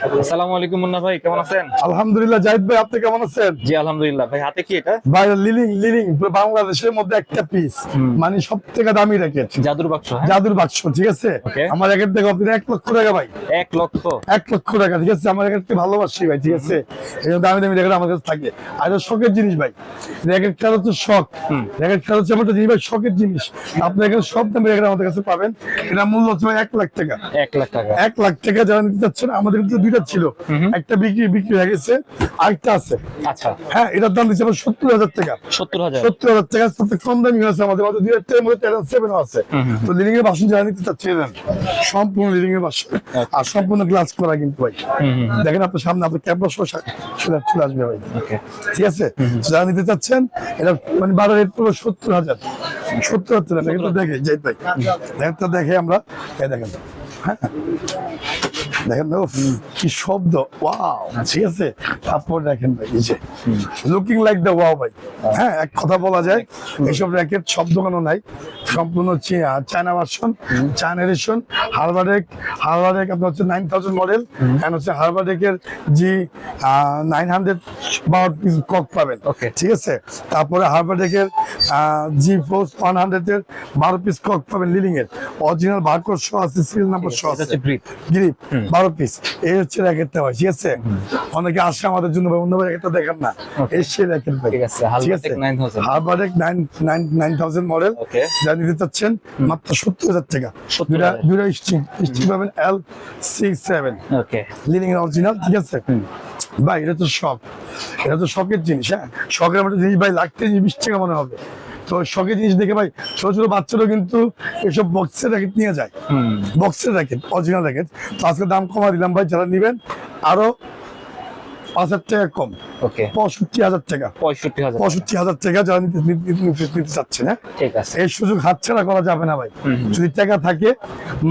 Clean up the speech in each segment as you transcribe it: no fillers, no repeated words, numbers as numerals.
আসসালামু আলাইকুম মুন্না ভাই, কেমন আছেন? আলহামদুলিল্লাহ। জাহিদ ভাই, আপনি কেমন আছেন? জি আলহামদুলিল্লাহ। ভাই হাতে কি এটা? ভাই লিলিং লিলিং বাংলাদেশের মধ্যে একটা পিস, মানে সব থেকে দামি র্যাকেট, জাদুর বাক্স। হ্যাঁ, জাদুর বাক্স। ঠিক আছে, Okay. আমার র্যাকেট দেখো আপনি 1 লক্ষ টাকা ভাই, 1 লক্ষ। 1 লক্ষ টাকা। ঠিক আছে, আমার র্যাকেটকে ভালোবাসি ভাই। ঠিক আছে, এই জন্য দামি দামি র্যাকেট আমার কাছে থাকে। আর এটা শখের জিনিস ভাই, র্যাকেট খেলা হচ্ছে শখ। র্যাকেট খেলা হচ্ছে আমার জিনিস ভাই, শখের জিনিস। আপনি এখানে সব দামি র্যাকেট আমাদের কাছে পাবেন। এটা মূল্য হচ্ছে ভাই 1 লাখ টাকা। 1 লাখ টাকা। 1 লাখ টাকা যারা নিতে চাচ্ছেন, আমাদের কিন্তু দুইটা ছিল, একটা বিক্রি হয়ে গেছে, আরেকটা আছে। আচ্ছা, হ্যাঁ, এটার দাম দিচ্ছে 70,000 টাকা। 70,000। 70,000 টাকা সবথেকে কম দামি আছে আমাদের মধ্যে। 2 টাকার মধ্যে 7 আছে। তো লিলিং এর বাসন যারা নিতে চাচ্ছেন, সম্পূর্ণ লিলিং এর বাসন, আর সম্পূর্ণ গ্লাস করা কিন্তু ভাই। দেখেন আপনার সামনে আপনার ক্যামেরা সহ চলে আসবে ভাই। ওকে, ঠিক আছে, যারা নিতে চাচ্ছেন, এটা মানে 12 রেট পুরো 70,000। 70,000 টাকা কিন্তু দেখে যাই ভাই, দেখতে দেখে আমরা এই দেখেন। হ্যাঁ, দেখেন তো কি শব্দ, ওয়াও। ঠিক আছে, তারপর দেখেন ভাই, এই যে লুকিং লাইক দ্য ওয়াও ভাই। হ্যাঁ, এক কথা বলা যায় এইসব র্যাকেট সব দোকানও নাই, সম্পূর্ণ চায়না ভার্সন, চায়না এডিশন। হারবারেক আপনার হচ্ছে 9000 মডেল, এন্ড হচ্ছে হারবারেকের জি 900 পিস কক পাবেন। Okay. ঠিক আছে, তারপরে হারবারেকের জি ফোর্স 100 এর 12 পিস কক পাবেন লিলিং এর, অরিজিনাল বারকোড সহ আছে, সিরিয়াল নাম্বার সহ এটা আছে, হচ্ছে গ্রিপ। Grip 12 piece. এই হচ্ছে র্যাকেটটা ভাই। ঠিক আছে, অনেকে আসে আমাদের জন্য ভাই, অন্য র্যাকেটটা দেখেন না, এই সেই র্যাকেট ভাই। ঠিক আছে, Halbertech 9000। হারবারেক 9000 model, Okay. যা নিতে চাচ্ছেন মাত্র 70,000 টাকা। 70,000 দুইটা স্ট্রিং পাবেন L67 ওকে, লিলিং এর অরিজিনাল। ঠিক আছে ভাই, এটা তো শখ, এটা তো শখের জিনিস। হ্যাঁ, শখের মধ্যে জিনিস ভাই, লাগতে 20 টাকা মনে হবে। তো শখের জিনিস দেখে ভাই, ছোট ছোট বাচ্চারাও কিন্তু এসব বক্সের র্যাকেট নিয়ে যায়, বক্সের র্যাকেট, অরিজিনাল র্যাকেট। তো আজকে দাম কমা দিলাম ভাই, যারা নিবেন আরো 5,000 টাকা কম, ওকে। 65,000 টাকা। 65,000। 65,000 টাকা যারা নিতে চাচ্ছেন। হ্যাঁ, ঠিক আছে। এই সুযোগ হাতছাড়া করা যাবে না ভাই। যদি টাকা থাকে,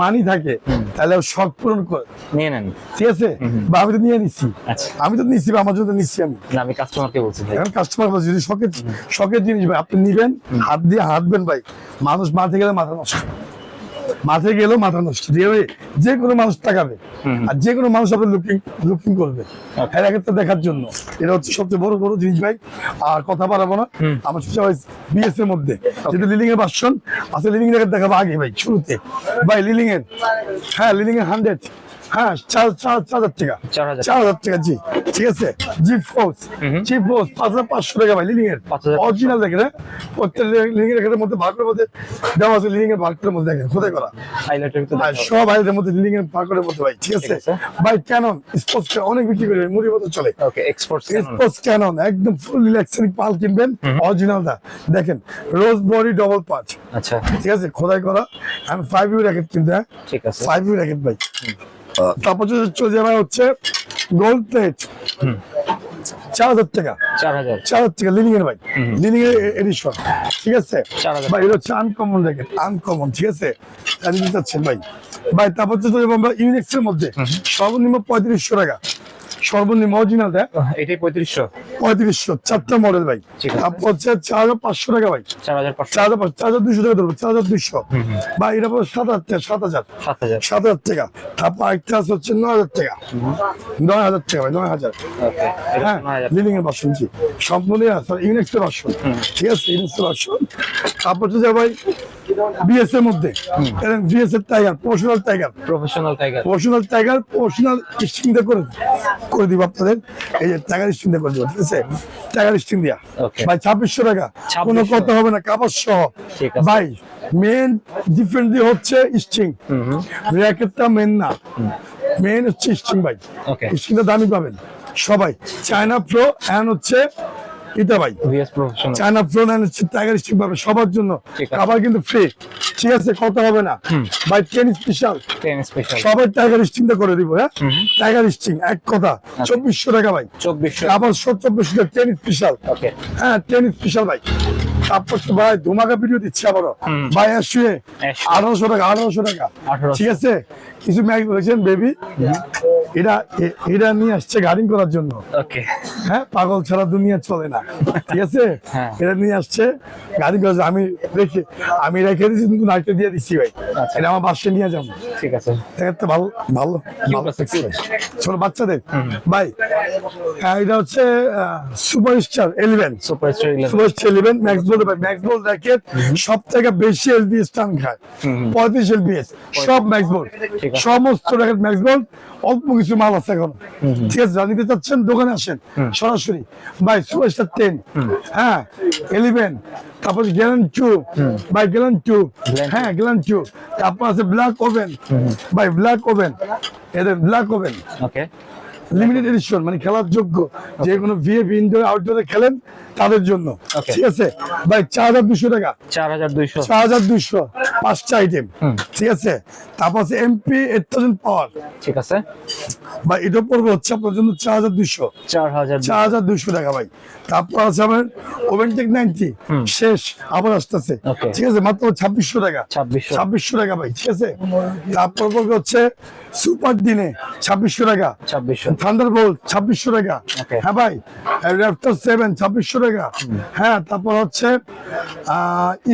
মানি থাকে, তাহলে শখ পূরণ করে নিয়ে নেন। ঠিক আছে, বা আমি তো নিয়ে নিচ্ছি, আচ্ছা, আমি তো নিচ্ছি, আমার জন্য নিচ্ছি আমি। না আমি কাস্টমারকে বলছি ভাই। এখন কাস্টমার বলছে যদি শখের জিনিস ভাই, আপনি নিবেন, হাত দিয়ে হাঁটবেন ভাই, মানুষ মাঠে গেলে মাথা নষ্ট, মাঠে গেলেও মাথা নষ্ট। ঠিক আছে, যে কোনো মানুষ তাকাবে, আর যে কোনো মানুষ আপনার লুকিং করবে হ্যাঁ র্যাকেটটা দেখার জন্য। এটা হচ্ছে সবচেয়ে বড় জিনিস ভাই। আর কথা বাড়াবো না, আমার সবাই বিএস এর মধ্যে যেটা লিলিং এর ভার্সন আছে, লিলিং র্যাকেট দেখাবো আগে ভাই শুরুতে ভাই। লিলিং এর, হ্যাঁ লিলিং এর 100, হ্যাঁ 4,000 টাকা। 4,000 4,000 টাকা জি। ঠিক আছে, জি ফোর্স 5,500 টাকা ভাই লিলিং এর 5,500 অরিজিনাল। দেখেন প্রত্যেক লিলিং এর র্যাকেটের মধ্যে ভার্কের মধ্যে দেওয়া আছে, লিলিং এর ভার্কের মধ্যে দেখেন খোদাই করা হাইলাইটার তো আর সব আইটের মধ্যে লিলিং এর ভার্কের মধ্যে ভাই। ঠিক আছে ভাই, ক্যানন স্পোর্টস অনেক বিক্রি করে, মুড়ির মতো চলে। ওকে, এক্সপোর্টস স্পোর্টস ক্যানন একদম ফুল ইলেকট্রনিক পাল কিনবেন, অরিজিনালটা দেখেন, রোজ বডি ডবল পাঁচ। আচ্ছা, ঠিক আছে, খোদাই করা। আমি 5U র্যাকেট কিনতে, হ্যাঁ ঠিক আছে। 5U র্যাকেট ভাই। তারপর চলে যাবে হচ্ছে গোল্ড প্লেট, 4,000 টাকা। 4,000। 4,000 টাকা লিলিং এর ভাই, লিলিং এর এডিশন। ঠিক আছে 4,000 ভাই, এটা হচ্ছে আনকমন র্যাকেট, আনকমন। ঠিক আছে, জানিয়ে চাচ্ছেন ভাই। তারপর চলে যাবো আমরা ইউনিক্স এর মধ্যে, সর্বনিম্ন 3500 টাকা, সর্বনিম্ন অরিজিনাল দেয় এটাই 3500। 3500, 4টা মডেল ভাই। ঠিক আছে। তারপর হচ্ছে 4,500 টাকা ভাই, 4,500। 4,200 টাকা ধরবো, 4,200 ভাই। এটা পরে 7,000 টাকা, 7,000 7,000। টাকা। তারপর আরেকটা আছে হচ্ছে 9,000 টাকা, 9,000 টাকা ভাই, 9,000। ওকে, এটা হ্যাঁ, 9,000। লিলিং এর বাসন জি, সম্পূর্ণ ইউনিক্স এর বাসন। ঠিক আছে, ইউনিক্স এর বাসন। তারপর হচ্ছে ভাই বিএস এর মধ্যে, বিএস এর tiger, professional tiger, professional tiger. Professional string দিয়ে করে দিব আপনাদের। এই যে টাইগার স্ট্রিং দিয়ে করে দিব। ঠিক আছে, টাইগার স্ট্রিং দিয়া Okay. ভাই 2,600 টাকা, 2,600 কোনো কথা হবে না, কাপড় সহ। ঠিক আছে। ভাই মেন ডিফারেন্ট দিয়ে হচ্ছে স্ট্রিং, র্যাকেটটা মেন না, মেন হচ্ছে স্ট্রিং ভাই। Okay. স্ট্রিংটা দামি পাবেন সবাই। চায়না প্রো এন্ড হচ্ছে এটা ভাই, VS professional. China pro end হচ্ছে টাইগার স্ট্রিং পাবে সবার জন্য, ঠিক আছে। খাবার কিন্তু ফ্রি। ঠিক আছে, কথা হবে না ভাই। 10 স্পেশাল 10 স্পেশাল। সবাই টাইগার স্ট্রিংটা করে দিব। হ্যাঁ, টাইগার স্ট্রিং এক কথা 2,400 টাকা ভাই, 2,400। আবার 2,400 টাকা 10 স্পেশাল। ওকে, হ্যাঁ 10 স্পেশাল ভাই। তারপর তো ভাই ধুমাকা ভিডিও দিচ্ছে আবারও ভাই 1800 টাকা 1800 টাকা 1800 ঠিক আছে কিছু ম্যাক্স বলেছেন বেবি এটা নিয়ে আসছে গার্ডিং করার জন্য ওকে হ্যাঁ পাগল ছাড়া দুনিয়া চলে না ঠিক আছে হ্যাঁ। এটা নিয়ে আসছে গাড়ি করে আমি রেখে দিচ্ছি কিন্তু নাইটে দিয়ে দিচ্ছি ভাই আচ্ছা। এটা আমার বাসায় নিয়ে যাবো ঠিক আছে দেখতে ভালো ভালো ভালো আছে, লাগছে ভাই। ছোট বাচ্চাদের ভাই এটা হচ্ছে সুপারস্টার 11 সুপারস্টার 11 সুপারস্টার 11 ম্যাক্স বল ভাই ম্যাক্স বল র্যাকেট সব থেকে বেশি এলবিএস টান খায় 35 এলবিএস সব ম্যাক্স বল ঠিক আছে। সমস্ত র্যাকেট ম্যাক্স বল অল্প কিছু মাল আছে এখন ঠিক আছে জানিতে চাচ্ছেন দোকানে আসেন সরাসরি ভাই সুপারস্টার 10 হ্যাঁ 11 তারপর গ্যালান 2 ভাই গ্যালান 2 হ্যাঁ গ্যালান 2 তারপর আছে ব্ল্যাক ওভেন ভাই ব্ল্যাক ওভেন এদের ব্ল্যাক ওভেন ওকে লিমিটেড এডিশন মানে খেলার যোগ্য যে কোনো ভিএপি ইনডোর আউটডোরে খেলেন তাদের জন্য Okay. ঠিক আছে ভাই 4200 টাকা 4200 4200 পাঁচটা আইটেম ঠিক আছে তারপর আছে এমপি 8000 পাওয়ার ঠিক আছে ভাই এটা পড়বে হচ্ছে আপনার জন্য 4200 4200 টাকা ভাই তারপর আছে আমার ওভেনটেক 90 শেষ আবার আসতেছে Okay. ঠিক আছে মাত্র 2600 টাকা 2600 টাকা ভাই ঠিক আছে তারপর পড়বে হচ্ছে সুপার দিনে 2600 টাকা 2600 থান্ডারবোল্ট 2600 টাকা Okay. হ্যাঁ ভাই র্যাপটর 7 2600 টাকা হ্যাঁ তারপর হচ্ছে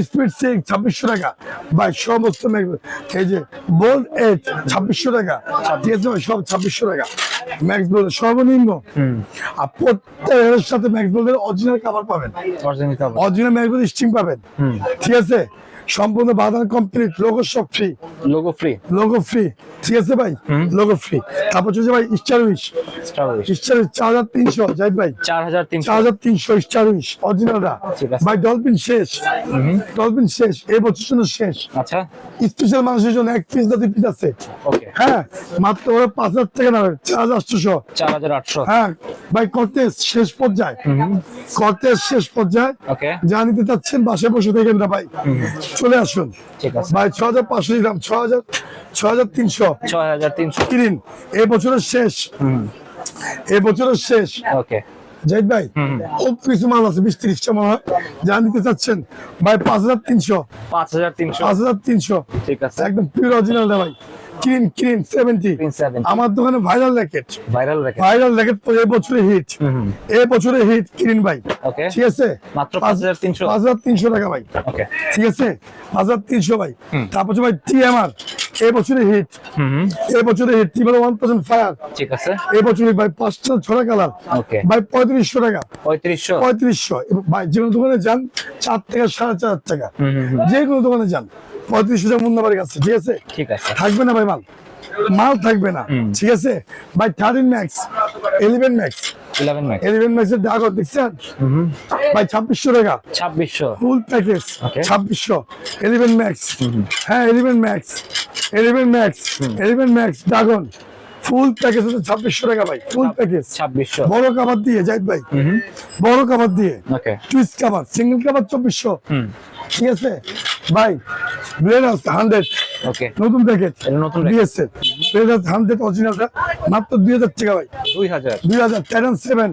স্পিড 6 2600 টাকা ভাই সমস্ত এই যে বোল্ড 8 2600 টাকা ঠিক আছে ভাই, সব 2600 টাকা ম্যাক্স বোল্ড সর্বনিম্ন আর প্রত্যেকের সাথে ম্যাক্স বোল্ডের অরিজিনাল কভার পাবেন original cover original Max Bold string পাবেন ঠিক আছে সম্পূর্ণ বাদান কমপ্লিট লোগো সব free logo free logo free ঠিক আছে ভাই লোগো ফ্রি তারপর হচ্ছে ভাই স্টারউইশ স্টারউইশ 4300 যাই ভাই 4300 4300 স্টারউইশ অরিজিনালটা ঠিক আছে। ভাই ডলফিন শেষ ডলফিন শেষ এই বছর জন্য শেষ আচ্ছা স্পেশাল মানুষের জন্য এক পিস দুই পিস আছে ওকে হ্যাঁ মাত্র ওরা 5000 টাকা নেবে 4800 4800 হ্যাঁ ভাই কর্তেজ শেষ পর্যায়ে কর্তেজ শেষ পর্যায়ে ওকে যা নিতে চাচ্ছেন বাসায় বসে থাকেন না ভাই চলে আসুন ঠিক আছে ভাই 6500 দিলাম 6300 6300 কিনিন এই বছরের শেষ এই বছরের শেষ ওকে জাহিদ ভাই খুব কিছু মাল আছে 20-30টা মাল হয় যা নিতে চাচ্ছেন ভাই 5300 5300 ঠিক আছে একদম পিওর অরিজিনাল ভাই কিন 70 70 আমার দোকানে ভাইরাল র্যাকেট ভাইরাল রেখে তো এই বছরে হিট এই বছরে হিট কিনিন ভাই ওকে ঠিক আছে মাত্র 5300 5300 টাকা ভাই ওকে ঠিক আছে 5300 ভাই তারপর হচ্ছে ভাই টিএমআর এই বছরে হিট এই বছরে হিট টিএমআর 1000 ফায়ার ঠিক আছে এই বছরে ভাই 5টা 6টা কালার ওকে ভাই 3500 টাকা 3500 3500 ভাই যে কোনো দোকানে যান 4 থেকে 4.5 টাকা যে কোনো দোকানে যান 3500 টাকা মুন্নাবাড়ি কাছে ঠিক আছে ঠিক আছে থাকবে না ভাই মাল থাকবে না ঠিক আছে ভাই 13 ম্যাক্স 11 ম্যাক্স 11 ম্যাক্স 11 ম্যাক্সের দাগ দেখছেন ভাই 2600 টাকা 2600 ফুল প্যাকেজ Okay. 2600 11 ম্যাক্স হ্যাঁ 11 max 11 max dragon full package হচ্ছে 2600 টাকা ভাই ফুল প্যাকেজ 2600 বড় কভার দিয়ে জাহিদ ভাই বড় কভার দিয়ে ওকে টুইস্ট কভার সিঙ্গেল কভার 2400 ঠিক আছে ভাই ব্লেড হাউস 100 ওকে নতুন প্যাকেজ এটা নতুন package। দিয়েছে ব্লেড হাউস 100 অরিজিনালটা মাত্র 2000 টাকা ভাই 2000 2000 7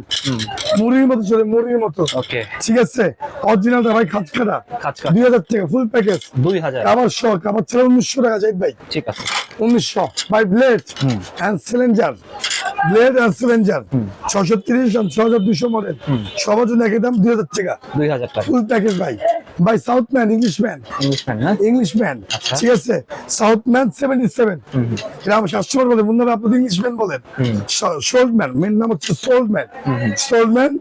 মুরগির মতো চলে মুরগির মতো ওকে ঠিক আছে অরিজিনালটা ভাই খাঁচকাটা খাঁচকা। 2000 টাকা ফুল প্যাকেজ 2000 আবার শখ আবার ছিল 1900 টাকা জাহিদ ভাই ঠিক আছে 1900 ভাই blade and cylinder blade and cylinder 630 and 6200 model সবার জন্য একই দাম 2000 টাকা 2000 টাকা ফুল প্যাকেজ ভাই সাউথম্যান ইংলিশম্যান ইংলিশম্যান না ইংলিশম্যান আচ্ছা। ঠিক আছে সাউথম্যান 77 এটা আমার শাশুড়ি বলে বন্ধুরা আপনি ইংলিশম্যান বলেন শোল্ডম্যান মেন নাম হচ্ছে সোল্ডম্যান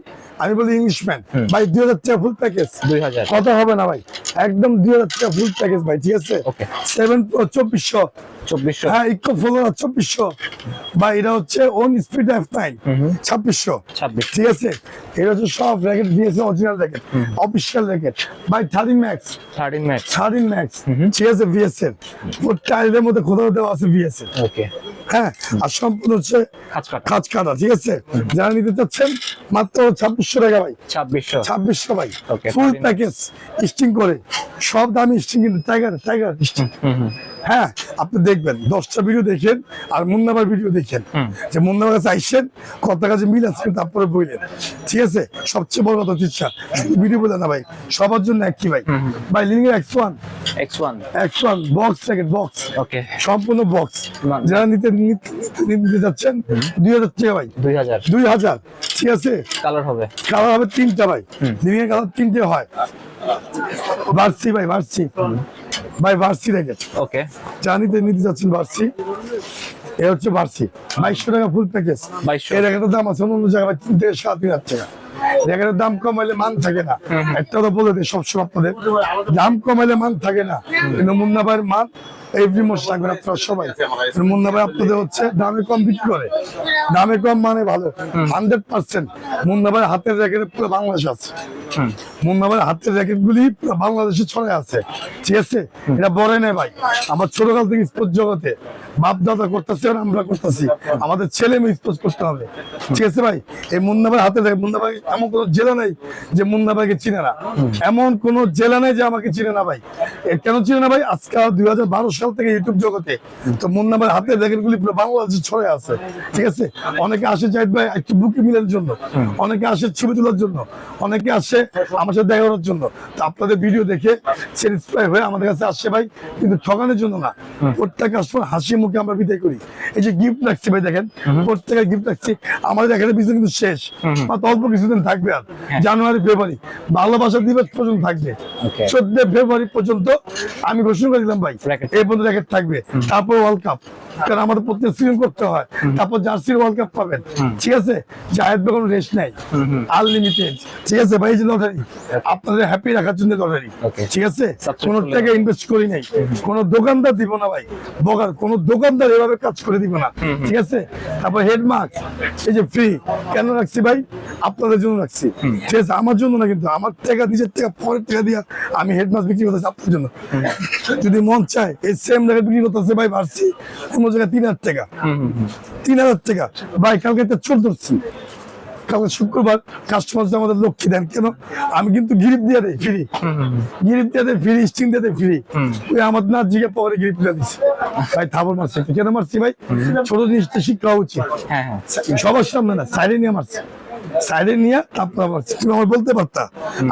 আমি বলি ইংলিশম্যান ভাই 2000 টাকা ফুল প্যাকেজ 2000 কথা হবে না ভাই একদম 2000 টাকা ফুল প্যাকেজ ভাই ঠিক আছে Okay. 7 2400 2400 হ্যাঁ ইকো ফলোয়ার 2400 ভাই এটা হচ্ছে অন স্পিড F9 2600 2600 ঠিক আছে এটা হচ্ছে সব racket VS original racket official racket ভাই 13 ম্যাক্স 13 ম্যাক্স ঠিক আছে ভিএস এর ওর টাইলের মধ্যে কোথাও দেওয়া আছে ভিএস এর ওকে হ্যাঁ আর সম্পূর্ণ হচ্ছে খাঁচকাটা খাঁচ কাটা ঠিক আছে যারা নিতে চাচ্ছেন মাত্র 2600 টাকা ভাই 2600 ভাই Okay, ফুল 13 প্যাকেজ স্টিং করে সব দামি স্টিং কিন্তু টাইগার স্টিং হ্যাঁ আপনি দেখবেন 10টা ভিডিও দেখেন আর মুন্নাবার ভিডিও দেখেন, যে মুন্নাবার কাছে আইসেন কত কাছে মিল আছে তারপরে বললেন, ঠিক আছে? সবচেয়ে বড় কথা ইচ্ছা শুধু ভিডিও বলে না ভাই, সবার জন্য একই ভাই। ভাই lining X1 X1 box jacket box, okay সম্পূর্ণ বক্স। যারা নিতে যাচ্ছেন 2000 টাকা ভাই, 2000, ঠিক আছে? কালার হবে কালার হবে 3টা ভাই, লিনিং এর কালার 3টে হয়। ভার্সি ভাই, ভার্সি ভাই, ভার্সি জ্যাকেট, ওকে যারা নিতে যাচ্ছেন ভার্সি, এ হচ্ছে ভার্সি 2200 টাকা ফুল প্যাকেজ। 2200 এর একটা দাম আছে অন্য জায়গায় 3 থেকে 7,000 টাকা। জ্যাকেটের দাম কমাইলে মান থাকে না, একটা কথা বলে দিই সবসময় আপনাদের, দাম কমাইলে মান থাকে না, কিন্তু মুন্না ভাইয়ের মান এভরি মাস থাকবেন আপনারা সবাই। মুন্না ভাই আপনাদের হচ্ছে দামে কম বিক্রি করে, দামে কম মানে ভালো 100%। মুন্না ভাইয়ের হাতের জ্যাকেট পুরো বাংলাদেশ আছে, মুন্না ভাইয়ের হাতের জ্যাকেট গুলি পুরো বাংলাদেশে ছড়ে আছে, ঠিক আছে? এটা বড় নেই ভাই, আমার ছোটকাল থেকে স্পোর্টস জগতে বাপ দাদা করতেছে, আমরা করতেছি, আমাদের ছেলে মেয়ে স্পোর্টস করতে হবে, ঠিক আছে ভাই? এই মুন্না ভাই হাতে জ্যাকেট, মুন্না ভাই এমন কোনো জেলা নেই যে মুন্না ভাইকে চিনে না, এমন কোন জেলা নেই যে আমাকে চিনে না ভাই। কেন চিনে না ভাই? আজকে 2012 সাল থেকে ইউটিউব জগতে তো মুন্না ভাই হাতের জ্যাকেট গুলি পুরো বাংলাদেশে ছড়ে আছে, ঠিক আছে? অনেকে আসে জাহিদ ভাই একটু বুকে মিলার জন্য, অনেকে আসে ছবি তোলার জন্য, অনেকে আসে আমার সাথে দেখা করার জন্য। তো আপনাদের ভিডিও দেখে স্যাটিসফাই হয়ে আমাদের কাছে আসছে ভাই, কিন্তু ঠকানোর জন্য না। প্রত্যেক কাস্টমার হাসি মুখে আমরা বিদায় করি। এই যে গিফট রাখছি ভাই দেখেন, প্রত্যেকে গিফট রাখছি, আমাদের এখানে বিজনেস কিন্তু শেষ, মাত্র অল্প কিছুদিন থাকবে, আর জানুয়ারি ফেব্রুয়ারি ভালোবাসা দিবস পর্যন্ত থাকবে, 14 ফেব্রুয়ারি পর্যন্ত আমি ঘোষণা করে দিলাম ভাই এই পর্যন্ত র্যাকেট থাকবে। তারপর ওয়ার্ল্ড কাপ, কারণ আমাদের প্রত্যেক সিজন করতে হয়, তারপর জার্সির ওয়ার্ল্ড কাপ পাবেন, ঠিক আছে? জায়েদ ভাই কোনো রেস্ট নাই, আনলিমিটেড, ঠিক আছে ভাই? এই যে লটারি আপনাদের হ্যাপি রাখার জন্য লটারি, ঠিক আছে? কোনো টাকা ইনভেস্ট করি নাই, কোনো দোকানদার দিব না ভাই, বগার কোনো দোকানদার এভাবে কাজ করে দিব না, ঠিক আছে? তারপর হেড মাস্ক এই যে ফ্রি, কেন রাখছি ভাই? আপনাদের জন্য রাখছি, ঠিক আছে? আমার জন্য না, কিন্তু আমার টাকা নিজের টাকা পরের টাকা দিয়ে আমি হেড মাস্ক বিক্রি করতেছি আপনার জন্য। যদি মন চায় এই সেম জায়গায় বিক্রি করতেছে ভাই ভার্সি অন্য জায়গায় 3,000 টাকা, 3,000 টাকা ভাই। কালকে একটা চোর ধরছি, কালকে শুক্রবার, কাস্টমার আমাদের লক্ষ্মী দেন কেন? আমি কিন্তু গিরিপ দিয়ে দেয় ফ্রি, গিরিপ দিয়ে দেয় ফ্রি, স্টিং দিয়ে দেয় ফ্রি। ওই আমার না জিগে পরে গিরিপ দিয়ে দিচ্ছে ভাই। থাবর মারছি কেন মারছি ভাই? ছোট জিনিসটা শিক্ষা উচিত, সবার সামনে না, সাইডে নিয়ে মারছি, সাইডে নিয়ে তারপর মারছি। তুমি আমার বলতে পারতা,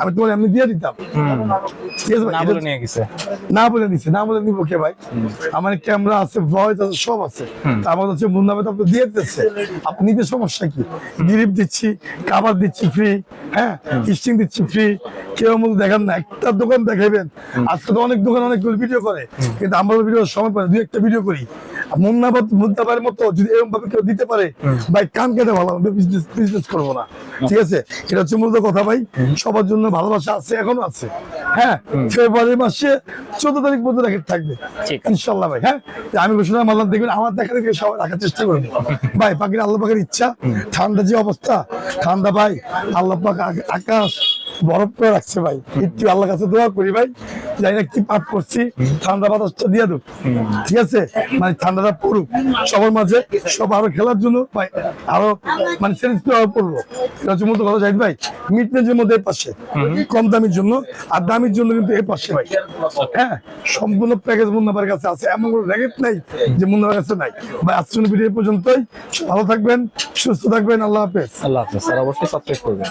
আমি তোমার এমনি দিয়ে দিতাম, ঠিক আছে ভাই? না বলে নিছে, না বলে নিবো কে ভাই? আমার ক্যামেরা আছে, ভয়েস আছে, সব আছে। আমার হচ্ছে মুন্না ভাই আপনি দিয়ে দিচ্ছে, আপনি নিতে সমস্যা কি? গিরিপ দিচ্ছি, কাবার দিচ্ছি ফ্রি, হ্যাঁ, স্টিং দিচ্ছি ফ্রি। কেউ মতো দেখান না, একটা দোকান দেখাবেন। আজকে তো অনেক দোকান অনেকগুলো ভিডিও করে, কিন্তু আমরা ভিডিও সময় পাই, 2-1টা ভিডিও করি। মুন্না ভাইয়ের মতো যদি এরকম ভাবে কেউ দিতে পারে ভাই, কান কেটে ভালো হবে, বিজনেস করবো না, ঠিক আছে? এটা হচ্ছে মূলত কথা ভাই। সবার জন্য ভালোবাসা আছে, এখনো আছে, হ্যাঁ। ফেব্রুয়ারি মাসে 14 তারিখ পর্যন্ত র্যাকেট থাকবে ইনশাল্লাহ ভাই, হ্যাঁ। আমি ঘোষণা মারলাম, দেখবেন আমার দেখা দেখে সবাই রাখার চেষ্টা করবো ভাই। পাখির আল্লাহ পাকের ইচ্ছা, ঠান্ডা যে অবস্থা, ঠান্ডা ভাই আল্লাহ পাক আকাশ বরফ করে রাখছে ভাই। একটু আল্লাহ কাছে দোয়া করি ভাই, জানি না কি পাঠ করছি, ঠান্ডা বাতাসটা দিয়ে দেব, ঠিক আছে? মানে ঠান্ডাটা পড়ুক সবার মাঝে, সব আরো খেলার জন্য ভাই, আরো মানে স্যাটিসফাই করবো। এটা হচ্ছে মূলত কথা জাহিদ ভাই। মিড রেঞ্জের মধ্যে এর পাশে, কম দামির জন্য আর দামির জন্য কিন্তু এর পাশে ভাই, হ্যাঁ। সম্পূর্ণ প্যাকেজ মুন্না ভাইয়ের কাছে আছে, এমন কোনো র্যাকেট নাই যে মুন্না ভাইয়ের কাছে নাই ভাই। আজকের ভিডিও পর্যন্তই, ভালো থাকবেন, সুস্থ থাকবেন, আল্লাহ হাফেজ। আল্লাহ হাফেজ। অবশ্যই সাবস্ক্রাইব করবেন।